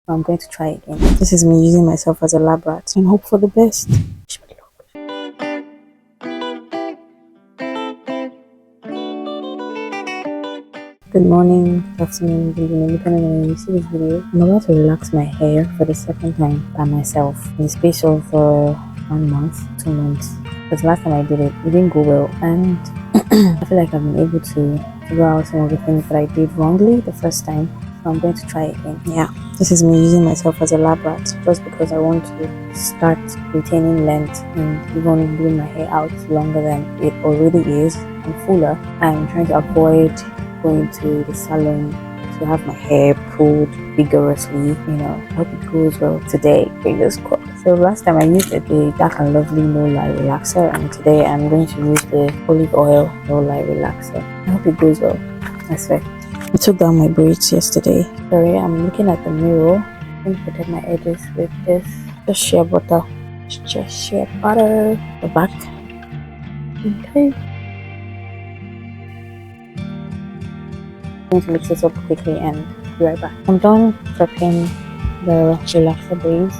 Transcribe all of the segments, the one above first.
I'm going to try again. This is me using myself as a lab rat and hope for the best. Good morning, good afternoon, good evening, depending on when you see this video. I'm about to relax my hair for the second time by myself in the space of 1 month, 2 months. Because last time I did it, it didn't go well, and I feel like I've been able to figure out some of the things that I did wrongly the first time. So I'm going to try again. Yeah, this is me using myself as a lab rat just because I want to start retaining length and even doing my hair out longer than it already is and fuller. I'm trying to avoid going to the salon to have my hair pulled vigorously. I hope it goes well today, fingers crossed. So last time I used the Dark and Lovely No Lie Relaxer, and today I'm going to use the Olive Oil No Lie Relaxer. I hope it goes well. I swear. I took down my braids yesterday. Sorry, I'm looking at the mirror. I'm going to protect my edges with this. Just shea butter. Just shea butter. The back. Okay. I'm going to mix this up quickly and be right back. I'm done prepping the relaxer base.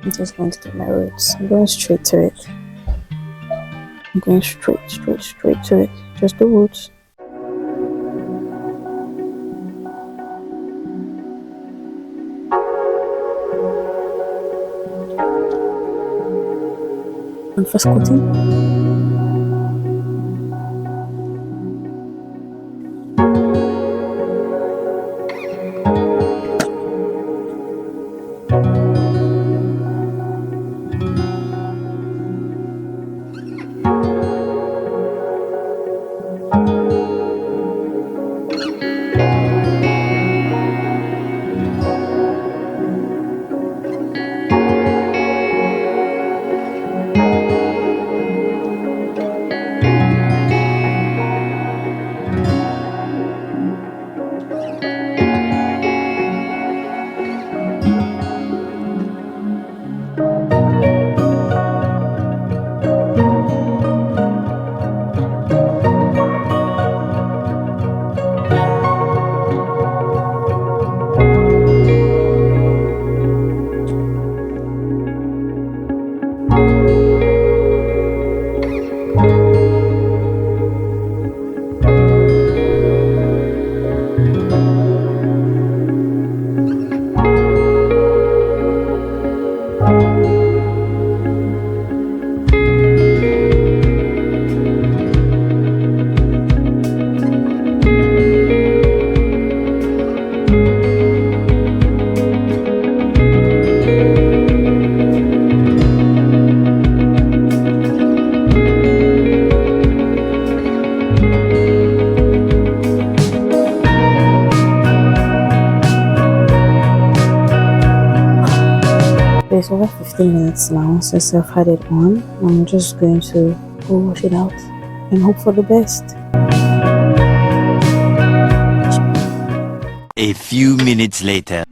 I'm just going to get my roots. I'm going straight to it. I'm going straight to it. Just the roots. And first coating. It's over 15 minutes now since I've had it on. I'm just going to go wash it out and hope for the best. A few minutes later.